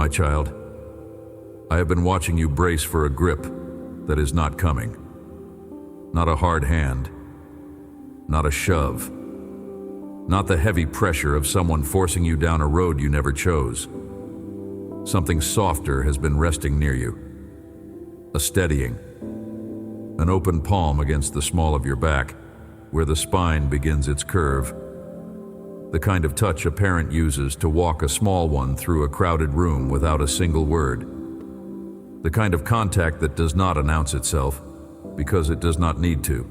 My child, I have been watching you brace for a grip that is not coming. Not a hard hand, not a shove, not the heavy pressure of someone forcing you down a road you never chose. Something softer has been resting near you. A steadying, an open palm against the small of your back, where the spine begins its curve. The kind of touch a parent uses to walk a small one through a crowded room without a single word. The kind of contact that does not announce itself because it does not need to.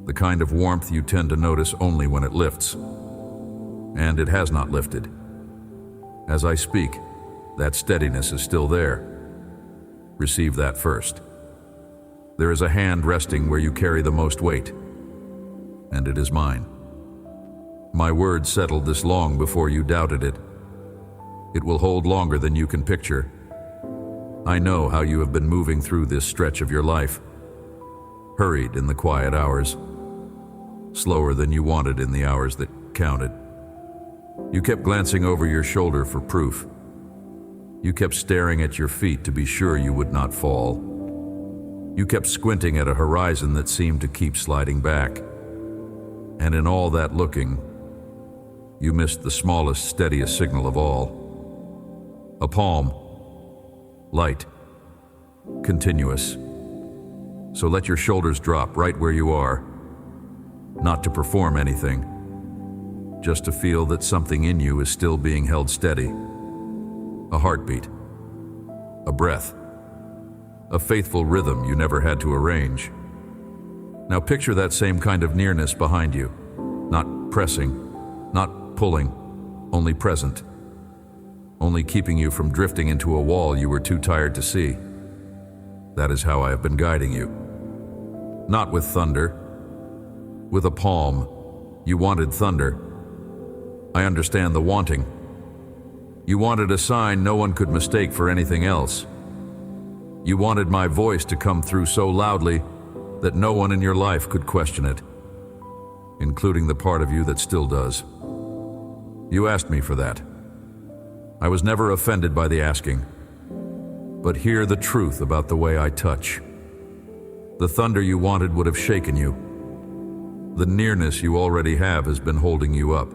The kind of warmth you tend to notice only when it lifts. And it has not lifted. As I speak, that steadiness is still there. Receive that first. There is a hand resting where you carry the most weight, and it is mine. My word settled this long before you doubted it. It will hold longer than you can picture. I know how you have been moving through this stretch of your life. Hurried in the quiet hours. Slower than you wanted in the hours that counted. You kept glancing over your shoulder for proof. You kept staring at your feet to be sure you would not fall. You kept squinting at a horizon that seemed to keep sliding back. And in all that looking, you missed the smallest, steadiest signal of all. A palm. Light. Continuous. So let your shoulders drop right where you are. Not to perform anything. Just to feel that something in you is still being held steady. A heartbeat. A breath. A faithful rhythm you never had to arrange. Now picture that same kind of nearness behind you. Not pressing, not pulling, only present. Only keeping you from drifting into a wall you were too tired to see. That is how I have been guiding you. Not with thunder. With a palm. You wanted thunder. I understand the wanting. You wanted a sign no one could mistake for anything else. You wanted my voice to come through so loudly that no one in your life could question it, including the part of you that still does. You asked me for that. I was never offended by the asking. But hear the truth about the way I touch. The thunder you wanted would have shaken you. The nearness you already have has been holding you up.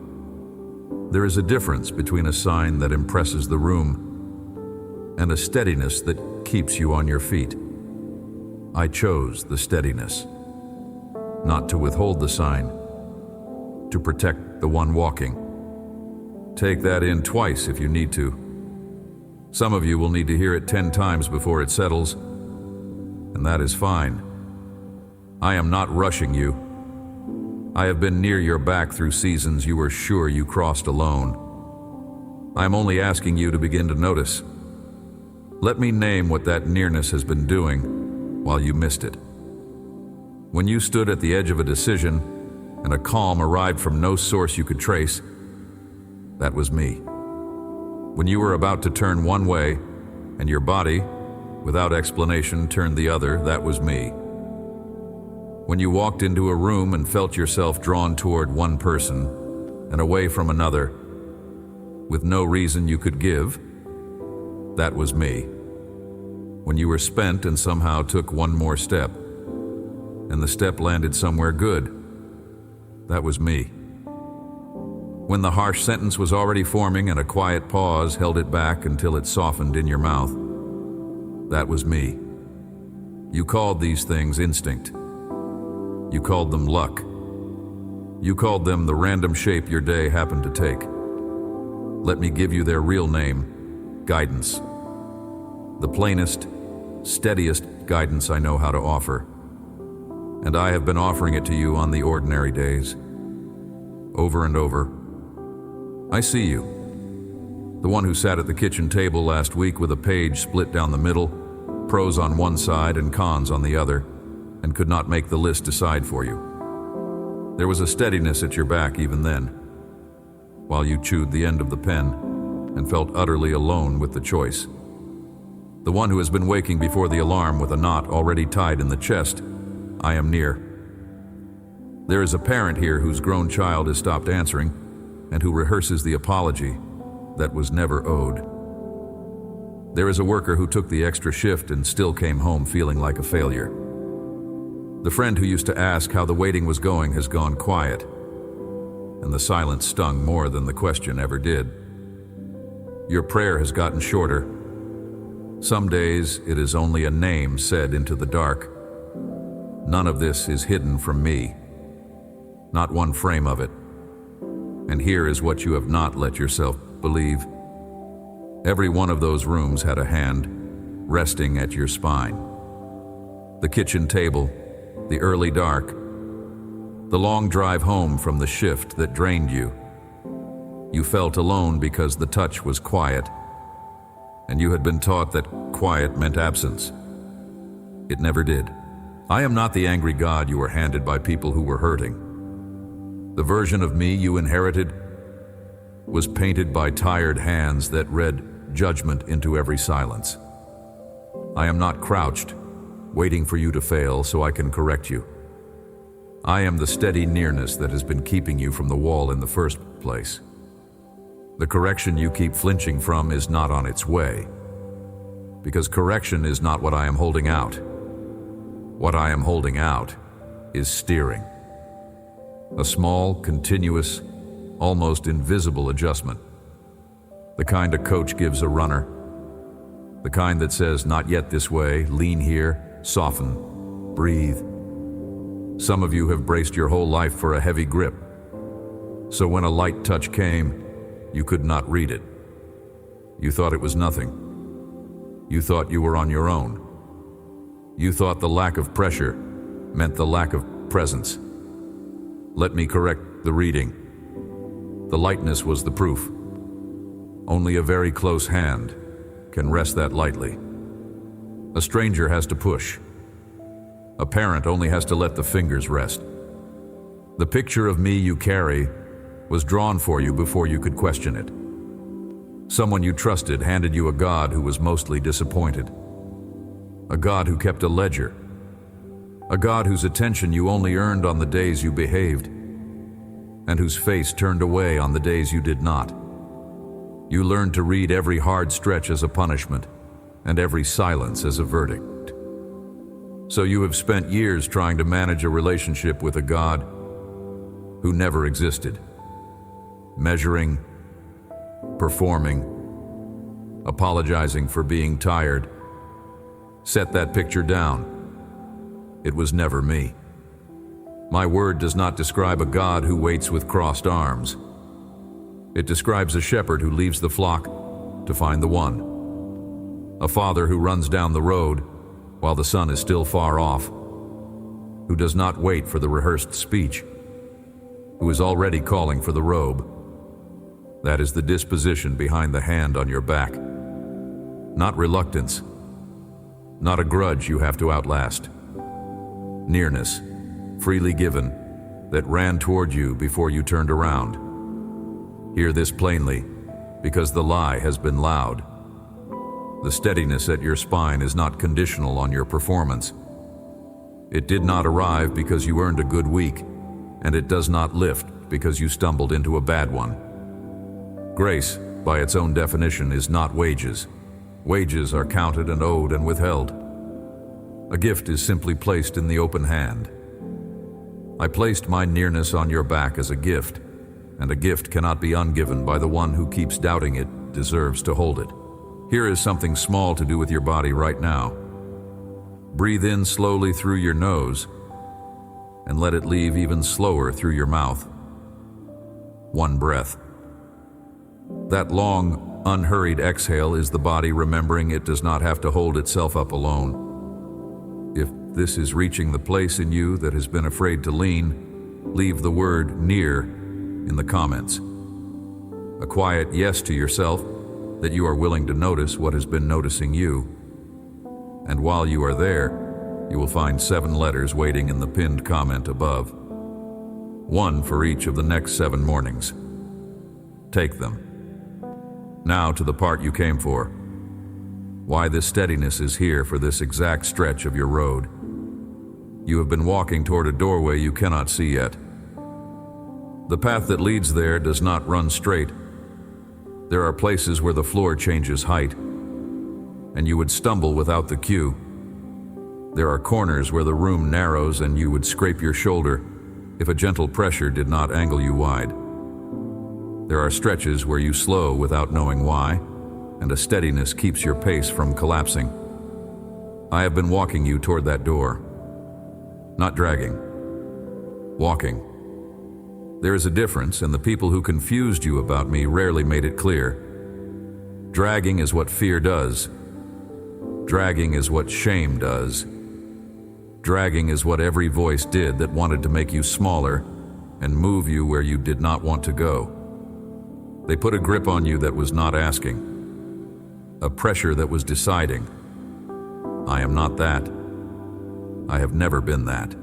There is a difference between a sign that impresses the room and a steadiness that keeps you on your feet. I chose the steadiness, not to withhold the sign, to protect the one walking. Take that in twice if you need to. Some of you will need to hear it 10 times before it settles, and that is fine. I am not rushing you. I have been near your back through seasons you were sure you crossed alone. I am only asking you to begin to notice. Let me name what that nearness has been doing while you missed it. When you stood at the edge of a decision and a calm arrived from no source you could trace, that was me. When you were about to turn one way and your body, without explanation, turned the other, that was me. When you walked into a room and felt yourself drawn toward one person and away from another, with no reason you could give, that was me. When you were spent and somehow took one more step, and the step landed somewhere good, that was me. When the harsh sentence was already forming and a quiet pause held it back until it softened in your mouth, that was me. You called these things instinct. You called them luck. You called them the random shape your day happened to take. Let me give you their real name, guidance. The plainest, steadiest guidance I know how to offer. And I have been offering it to you on the ordinary days. Over and over. I see you. The one who sat at the kitchen table last week with a page split down the middle, pros on one side and cons on the other, and could not make the list decide for you. There was a steadiness at your back even then, while you chewed the end of the pen and felt utterly alone with the choice. The one who has been waking before the alarm with a knot already tied in the chest, I am near. There is a parent here whose grown child has stopped answering and who rehearses the apology that was never owed. There is a worker who took the extra shift and still came home feeling like a failure. The friend who used to ask how the waiting was going has gone quiet, and the silence stung more than the question ever did. Your prayer has gotten shorter. Some days it is only a name said into the dark. None of this is hidden from me, not one frame of it. And here is what you have not let yourself believe. Every one of those rooms had a hand resting at your spine. The kitchen table, the early dark, the long drive home from the shift that drained you. You felt alone because the touch was quiet, and you had been taught that quiet meant absence. It never did. I am not the angry God you were handed by people who were hurting. The version of me you inherited was painted by tired hands that read judgment into every silence. I am not crouched, waiting for you to fail so I can correct you. I am the steady nearness that has been keeping you from the wall in the first place. The correction you keep flinching from is not on its way, because correction is not what I am holding out. What I am holding out is steering. A small, continuous, almost invisible adjustment. The kind a coach gives a runner. The kind that says, not yet this way, lean here, soften, breathe. Some of you have braced your whole life for a heavy grip. So when a light touch came, you could not read it. You thought it was nothing. You thought you were on your own. You thought the lack of pressure meant the lack of presence. Let me correct the reading. The lightness was the proof. Only a very close hand can rest that lightly. A stranger has to push. A parent only has to let the fingers rest. The picture of me you carry was drawn for you before you could question it. Someone you trusted handed you a God who was mostly disappointed. A God who kept a ledger. A God whose attention you only earned on the days you behaved, and whose face turned away on the days you did not. You learned to read every hard stretch as a punishment, and every silence as a verdict. So you have spent years trying to manage a relationship with a God who never existed. Measuring, performing, apologizing for being tired. Set that picture down. It was never me. My word does not describe a God who waits with crossed arms. It describes a shepherd who leaves the flock to find the one. A father who runs down the road while the son is still far off. Who does not wait for the rehearsed speech. Who is already calling for the robe. That is the disposition behind the hand on your back. Not reluctance. Not a grudge you have to outlast. Nearness, freely given, that ran toward you before you turned around. Hear this plainly, because the lie has been loud. The steadiness at your spine is not conditional on your performance. It did not arrive because you earned a good week, and it does not lift because you stumbled into a bad one. Grace, by its own definition, is not wages. Wages are counted and owed and withheld. A gift is simply placed in the open hand. I placed my nearness on your back as a gift, and a gift cannot be ungiven by the one who keeps doubting it deserves to hold it. Here is something small to do with your body right now. Breathe in slowly through your nose, and let it leave even slower through your mouth. One breath. That long, unhurried exhale is the body remembering it does not have to hold itself up alone. If this is reaching the place in you that has been afraid to lean, leave the word near in the comments. A quiet yes to yourself that you are willing to notice what has been noticing you. And while you are there, you will find 7 letters waiting in the pinned comment above. 1 for each of the next 7 mornings. Take them. Now to the part you came for. Why this steadiness is here for this exact stretch of your road. You have been walking toward a doorway you cannot see yet. The path that leads there does not run straight. There are places where the floor changes height. and you would stumble without the cue. There are corners where the room narrows and you would scrape your shoulder if a gentle pressure did not angle you wide. There are stretches where you slow without knowing why, and a steadiness keeps your pace from collapsing. I have been walking you toward that door. Not dragging. Walking. There is a difference, and the people who confused you about me rarely made it clear. Dragging is what fear does. Dragging is what shame does. Dragging is what every voice did that wanted to make you smaller and move you where you did not want to go. They put a grip on you that was not asking, a pressure that was deciding. I am not that. I have never been that.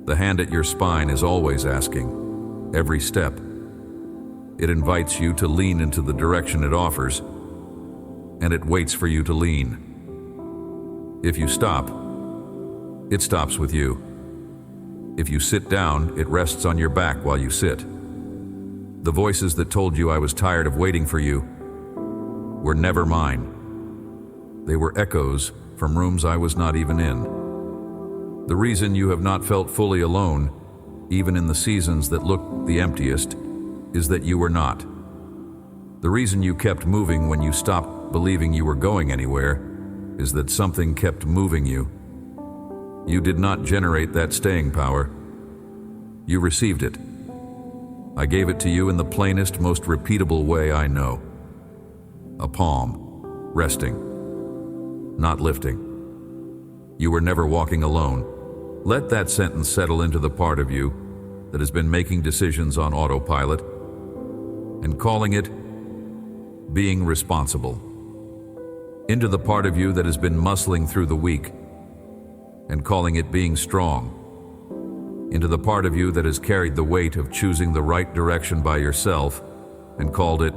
The hand at your spine is always asking, every step. It invites you to lean into the direction it offers, and it waits for you to lean. If you stop, it stops with you. If you sit down, it rests on your back while you sit. The voices that told you I was tired of waiting for you were never mine. They were echoes from rooms I was not even in. The reason you have not felt fully alone, even in the seasons that looked the emptiest, is that you were not. The reason you kept moving when you stopped believing you were going anywhere is that something kept moving you. You did not generate that staying power. You received it. I gave it to you in the plainest, most repeatable way I know. A palm, resting, not lifting. You were never walking alone. Let that sentence settle into the part of you that has been making decisions on autopilot and calling it being responsible. Into the part of you that has been muscling through the week and calling it being strong. Into the part of you that has carried the weight of choosing the right direction by yourself and called it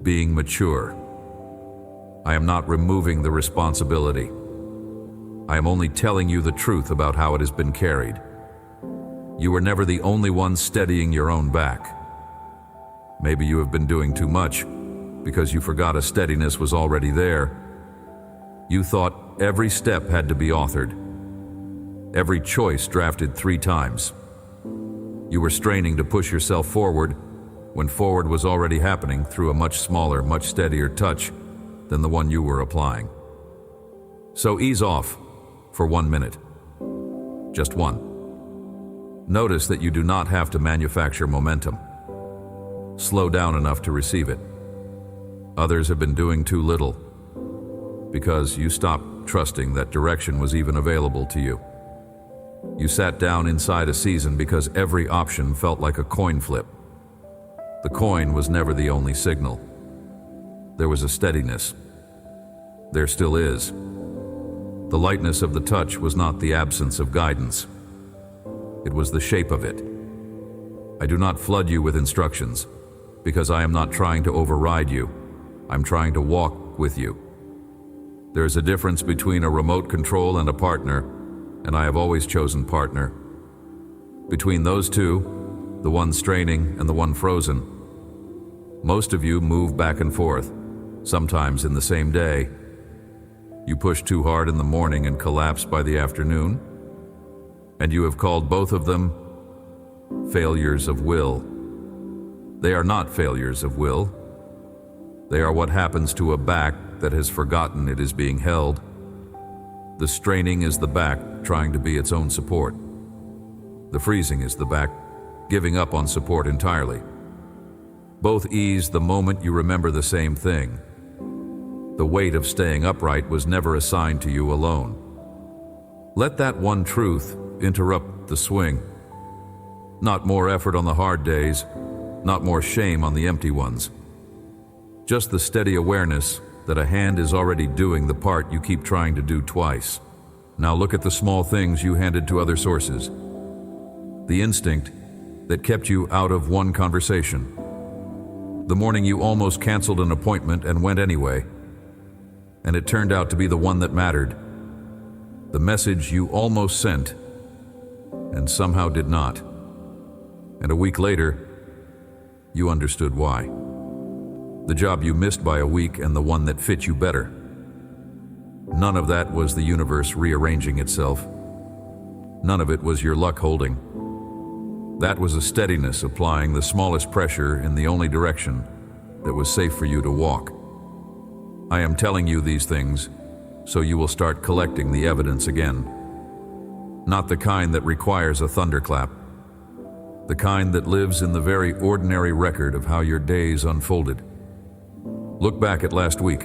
being mature. I am not removing the responsibility. I am only telling you the truth about how it has been carried. You were never the only one steadying your own back. Maybe you have been doing too much because you forgot a steadiness was already there. You thought every step had to be authored, every choice drafted 3 times. You were straining to push yourself forward when forward was already happening through a much smaller, much steadier touch than the one you were applying. So ease off for 1 minute. Just one. Notice that you do not have to manufacture momentum. Slow down enough to receive it. Others have been doing too little because you stopped trusting that direction was even available to you. You sat down inside a season because every option felt like a coin flip. The coin was never the only signal. There was a steadiness. There still is. The lightness of the touch was not the absence of guidance. It was the shape of it. I do not flood you with instructions because I am not trying to override you. I'm trying to walk with you. There is a difference between a remote control and a partner, and I have always chosen partner. Between those two, the one straining and the one frozen, most of you move back and forth, sometimes in the same day. You push too hard in the morning and collapse by the afternoon, and you have called both of them failures of will. They are not failures of will. They are what happens to a back that has forgotten it is being held. The straining is the back trying to be its own support. The freezing is the back giving up on support entirely. Both ease the moment you remember the same thing. The weight of staying upright was never assigned to you alone. Let that one truth interrupt the swing. Not more effort on the hard days, not more shame on the empty ones. Just the steady awareness that a hand is already doing the part you keep trying to do twice. Now look at the small things you handed to other sources. The instinct that kept you out of one conversation. The morning you almost canceled an appointment and went anyway, and it turned out to be the one that mattered. The message you almost sent and somehow did not. And a week later, you understood why. The job you missed by a week and the one that fit you better. None of that was the universe rearranging itself. None of it was your luck holding. That was a steadiness applying the smallest pressure in the only direction that was safe for you to walk. I am telling you these things so you will start collecting the evidence again. Not the kind that requires a thunderclap. The kind that lives in the very ordinary record of how your days unfolded. Look back at last week.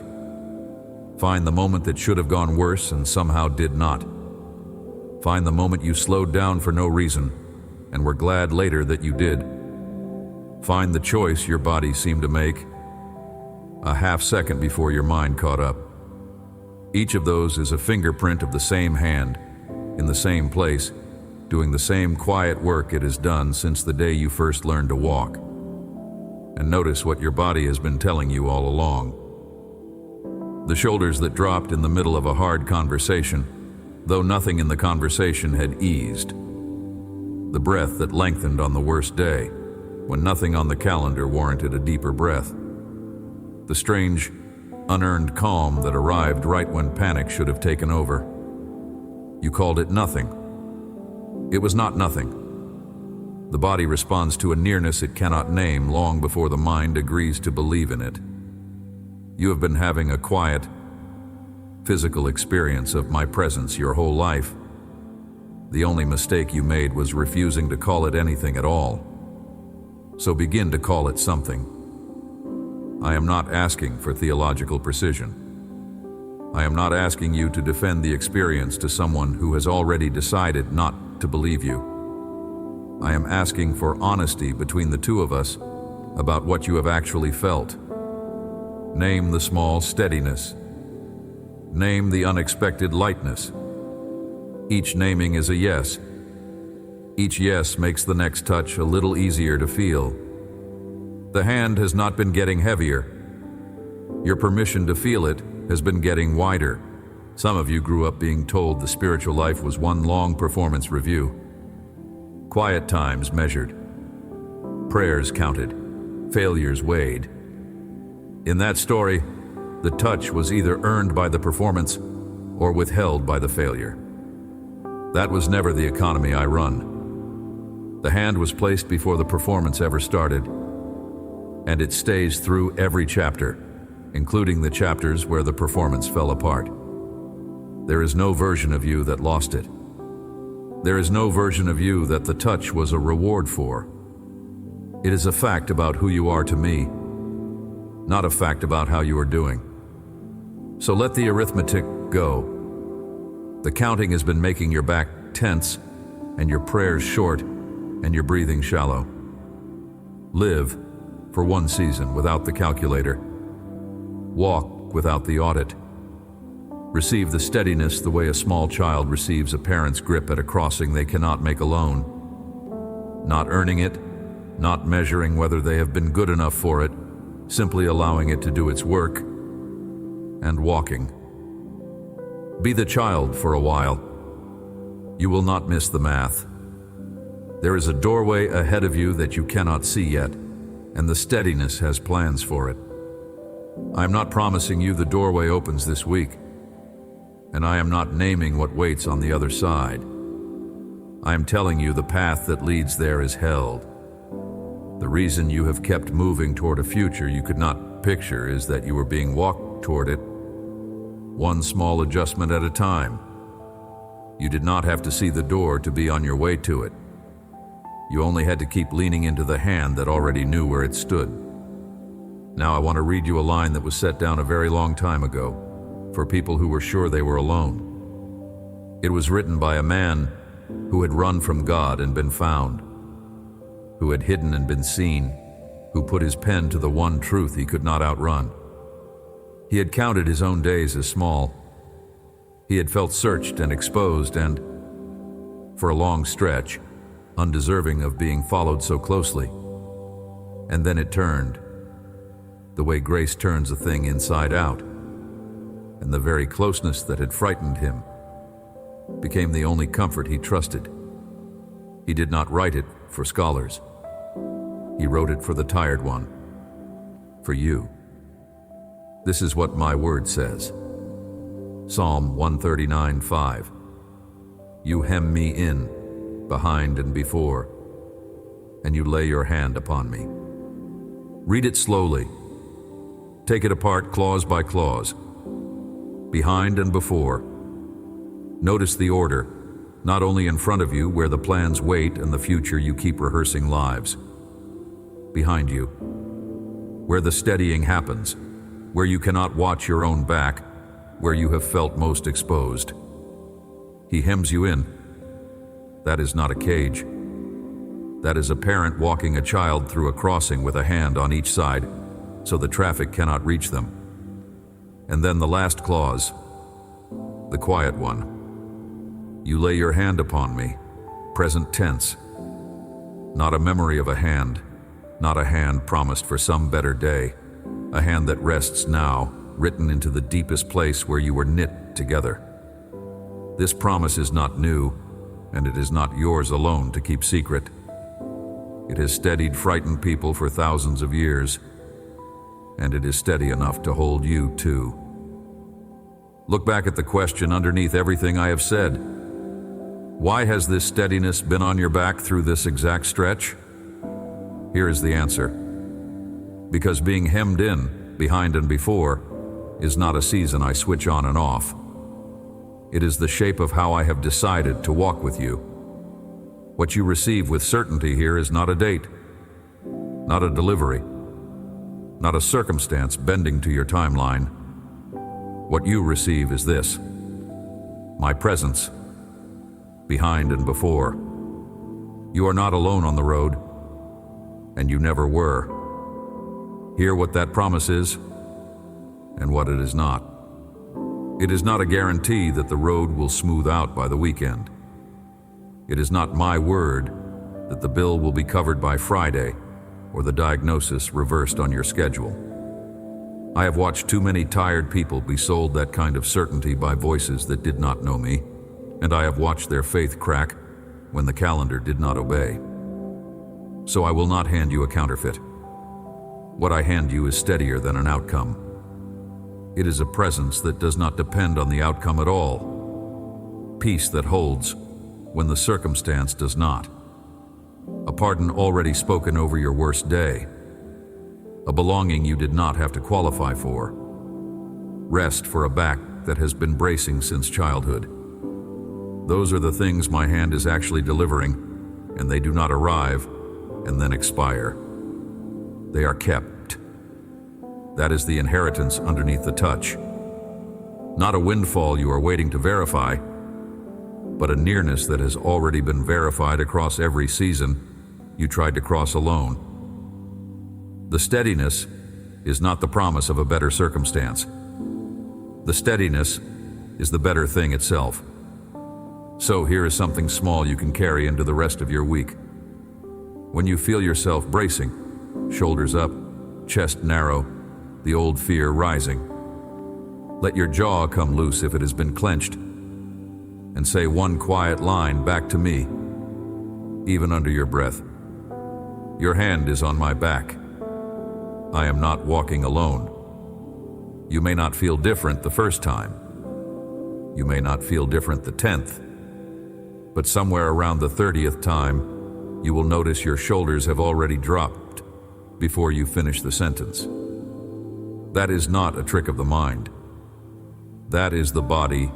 Find the moment that should have gone worse and somehow did not. Find the moment you slowed down for no reason and were glad later that you did. Find the choice your body seemed to make a half second before your mind caught up. Each of those is a fingerprint of the same hand, in the same place, doing the same quiet work it has done since the day you first learned to walk. And notice what your body has been telling you all along. The shoulders that dropped in the middle of a hard conversation, though nothing in the conversation had eased. The breath that lengthened on the worst day, when nothing on the calendar warranted a deeper breath. The strange, unearned calm that arrived right when panic should have taken over. You called it nothing. It was not nothing. The body responds to a nearness it cannot name long before the mind agrees to believe in it. You have been having a quiet, physical experience of my presence your whole life. The only mistake you made was refusing to call it anything at all. So begin to call it something. I am not asking for theological precision. I am not asking you to defend the experience to someone who has already decided not to believe you. I am asking for honesty between the two of us about what you have actually felt. Name the small steadiness. Name the unexpected lightness. Each naming is a yes. Each yes makes the next touch a little easier to feel. The hand has not been getting heavier. Your permission to feel it has been getting wider. Some of you grew up being told the spiritual life was one long performance review. Quiet times measured. Prayers counted. Failures weighed. In that story, the touch was either earned by the performance or withheld by the failure. That was never the economy I run. The hand was placed before the performance ever started, and it stays through every chapter, including the chapters where the performance fell apart. There is no version of you that lost it. There is no version of you that the touch was a reward for. It is a fact about who you are to me, not a fact about how you are doing. So let the arithmetic go. The counting has been making your back tense and your prayers short and your breathing shallow. Live for one season without the calculator. Walk without the audit. Receive the steadiness the way a small child receives a parent's grip at a crossing they cannot make alone. Not earning it, not measuring whether they have been good enough for it, simply allowing it to do its work, and walking. Be the child for a while. You will not miss the math. There is a doorway ahead of you that you cannot see yet, and the steadiness has plans for it. I am not promising you the doorway opens this week, and I am not naming what waits on the other side. I am telling you the path that leads there is held. The reason you have kept moving toward a future you could not picture is that you were being walked toward it, one small adjustment at a time. You did not have to see the door to be on your way to it. You only had to keep leaning into the hand that already knew where it stood. Now I want to read you a line that was set down a very long time ago, for people who were sure they were alone. It was written by a man who had run from God and been found, who had hidden and been seen, who put his pen to the one truth he could not outrun. He had counted his own days as small. He had felt searched and exposed and, for a long stretch, undeserving of being followed so closely. And then it turned, the way grace turns a thing inside out, and the very closeness that had frightened him became the only comfort he trusted. He did not write it for scholars. He wrote it for the tired one, for you. This is what my word says. Psalm 139:5. You hem me in, behind and before, and you lay your hand upon me. Read it slowly. Take it apart clause by clause. Behind and before. Notice the order, not only in front of you where the plans wait and the future you keep rehearsing lives. Behind you, where the steadying happens, where you cannot watch your own back, where you have felt most exposed. He hems you in. That is not a cage. That is a parent walking a child through a crossing with a hand on each side so the traffic cannot reach them. And then the last clause, the quiet one. You lay your hand upon me, present tense. Not a memory of a hand, not a hand promised for some better day, a hand that rests now, written into the deepest place where you were knit together. This promise is not new, and it is not yours alone to keep secret. It has steadied frightened people for thousands of years, and it is steady enough to hold you too. Look back at the question underneath everything I have said. Why has this steadiness been on your back through this exact stretch? Here is the answer. Because being hemmed in, behind and before, is not a season I switch on and off. It is the shape of how I have decided to walk with you. What you receive with certainty here is not a date, not a delivery, not a circumstance bending to your timeline. What you receive is this: my presence, behind and before. You are not alone on the road, and you never were. Hear what that promise is and what it is not. It is not a guarantee that the road will smooth out by the weekend. It is not my word that the bill will be covered by Friday or the diagnosis reversed on your schedule. I have watched too many tired people be sold that kind of certainty by voices that did not know me, and I have watched their faith crack when the calendar did not obey. So I will not hand you a counterfeit. What I hand you is steadier than an outcome. It is a presence that does not depend on the outcome at all. Peace that holds when the circumstance does not. A pardon already spoken over your worst day. A belonging you did not have to qualify for. Rest for a back that has been bracing since childhood. Those are the things my hand is actually delivering, and they do not arrive and then expire. They are kept. That is the inheritance underneath the touch. Not a windfall you are waiting to verify, but a nearness that has already been verified across every season you tried to cross alone. The steadiness is not the promise of a better circumstance. The steadiness is the better thing itself. So here is something small you can carry into the rest of your week. When you feel yourself bracing, shoulders up, chest narrow, the old fear rising, let your jaw come loose if it has been clenched, and say one quiet line back to me, even under your breath. Your hand is on my back. I am not walking alone. You may not feel different the first time. You may not feel different the 10th. But somewhere around the 30th time, you will notice your shoulders have already dropped before you finish the sentence. That is not a trick of the mind. That is the body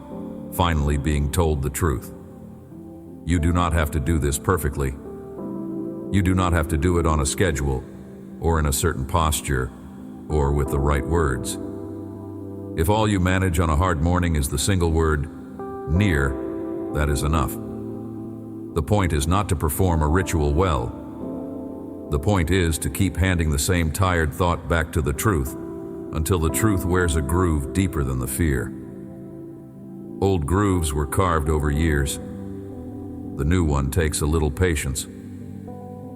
finally being told the truth. You do not have to do this perfectly. You do not have to do it on a schedule, or in a certain posture, or with the right words. If all you manage on a hard morning is the single word, near, that is enough. The point is not to perform a ritual well. The point is to keep handing the same tired thought back to the truth until the truth wears a groove deeper than the fear. Old grooves were carved over years. The new one takes a little patience.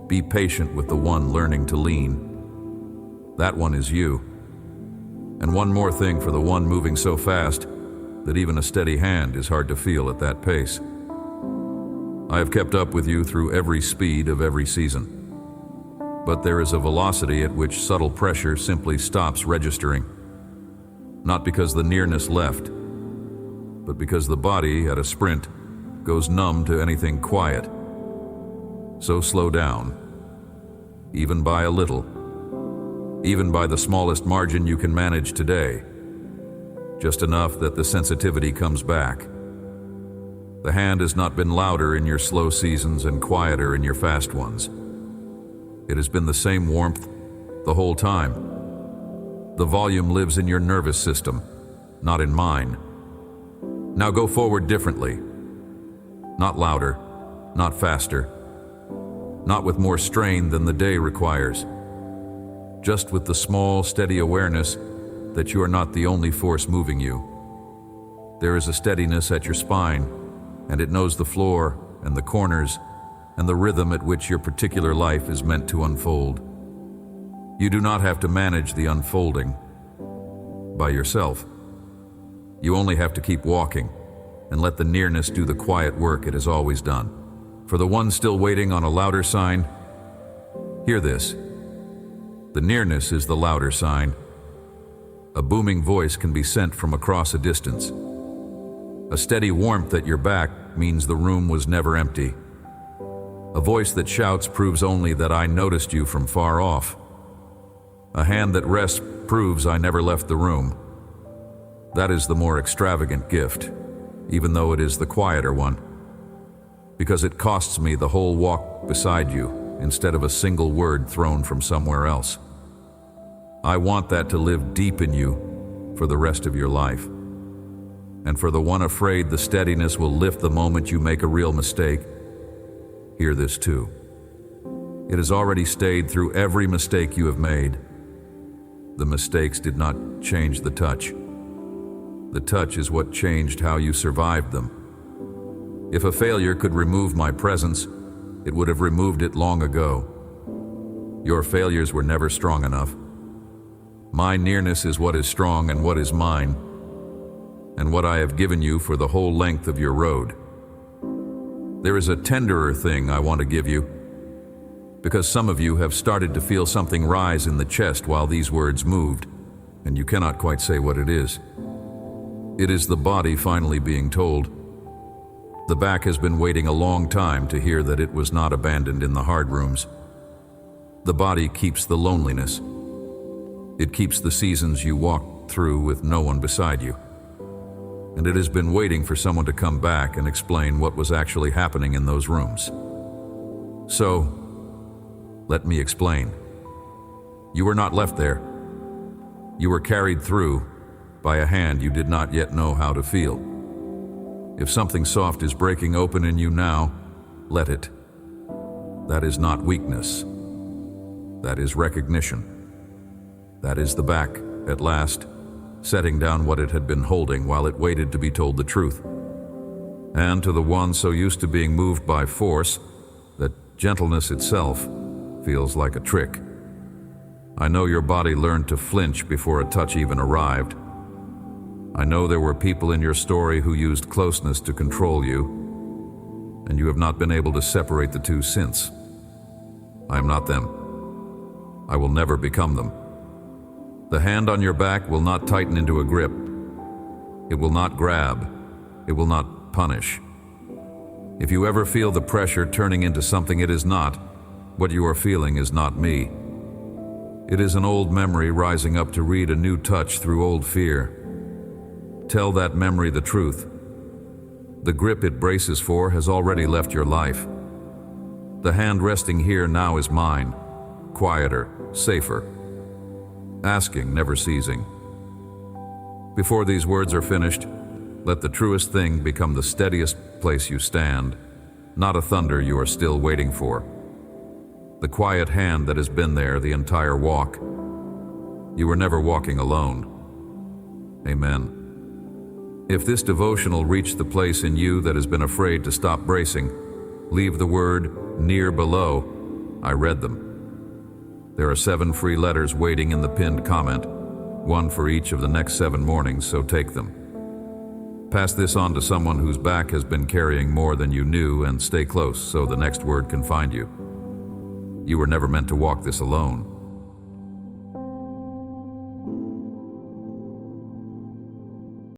Be patient with the one learning to lean. That one is you. And one more thing for the one moving so fast that even a steady hand is hard to feel at that pace. I have kept up with you through every speed of every season. But there is a velocity at which subtle pressure simply stops registering. Not because the nearness left, but because the body, at a sprint, goes numb to anything quiet. So slow down, even by a little, even by the smallest margin you can manage today, just enough that the sensitivity comes back. The hand has not been louder in your slow seasons and quieter in your fast ones. It has been the same warmth the whole time. The volume lives in your nervous system, not in mine. Now go forward differently. Not louder, not faster, not with more strain than the day requires. Just with the small, steady awareness that you are not the only force moving you. There is a steadiness at your spine, and it knows the floor and the corners and the rhythm at which your particular life is meant to unfold. You do not have to manage the unfolding by yourself. You only have to keep walking and let the nearness do the quiet work it has always done. For the one still waiting on a louder sign, hear this. The nearness is the louder sign. A booming voice can be sent from across a distance. A steady warmth at your back means the room was never empty. A voice that shouts proves only that I noticed you from far off. A hand that rests proves I never left the room. That is the more extravagant gift, even though it is the quieter one, because it costs me the whole walk beside you instead of a single word thrown from somewhere else. I want that to live deep in you for the rest of your life. And for the one afraid the steadiness will lift the moment you make a real mistake, hear this too. It has already stayed through every mistake you have made. The mistakes did not change the touch. The touch is what changed how you survived them. If a failure could remove my presence, it would have removed it long ago. Your failures were never strong enough. My nearness is what is strong and what is mine, and what I have given you for the whole length of your road. There is a tenderer thing I want to give you, because some of you have started to feel something rise in the chest while these words moved, and you cannot quite say what it is. It is the body finally being told. The back has been waiting a long time to hear that it was not abandoned in the hard rooms. The body keeps the loneliness. It keeps the seasons you walked through with no one beside you. And it has been waiting for someone to come back and explain what was actually happening in those rooms. So, let me explain. You were not left there. You were carried through by a hand you did not yet know how to feel. If something soft is breaking open in you now, let it. That is not weakness. That is recognition. That is the back, at last, setting down what it had been holding while it waited to be told the truth. And to the one so used to being moved by force, that gentleness itself feels like a trick. I know your body learned to flinch before a touch even arrived. I know there were people in your story who used closeness to control you, and you have not been able to separate the two since. I am not them. I will never become them. The hand on your back will not tighten into a grip. It will not grab. It will not punish. If you ever feel the pressure turning into something it is not, what you are feeling is not me. It is an old memory rising up to read a new touch through old fear. Tell that memory the truth. The grip it braces for has already left your life. The hand resting here now is mine, quieter, safer. Asking, never seizing. Before these words are finished, let the truest thing become the steadiest place you stand, not a thunder you are still waiting for. The quiet hand that has been there the entire walk. You were never walking alone. Amen. If this devotional reached the place in you that has been afraid to stop bracing, leave the word near below. I read them. There are 7 free letters waiting in the pinned comment, 1 for each of the next 7 mornings, so take them. Pass this on to someone whose back has been carrying more than you knew, and stay close so the next word can find you. You were never meant to walk this alone.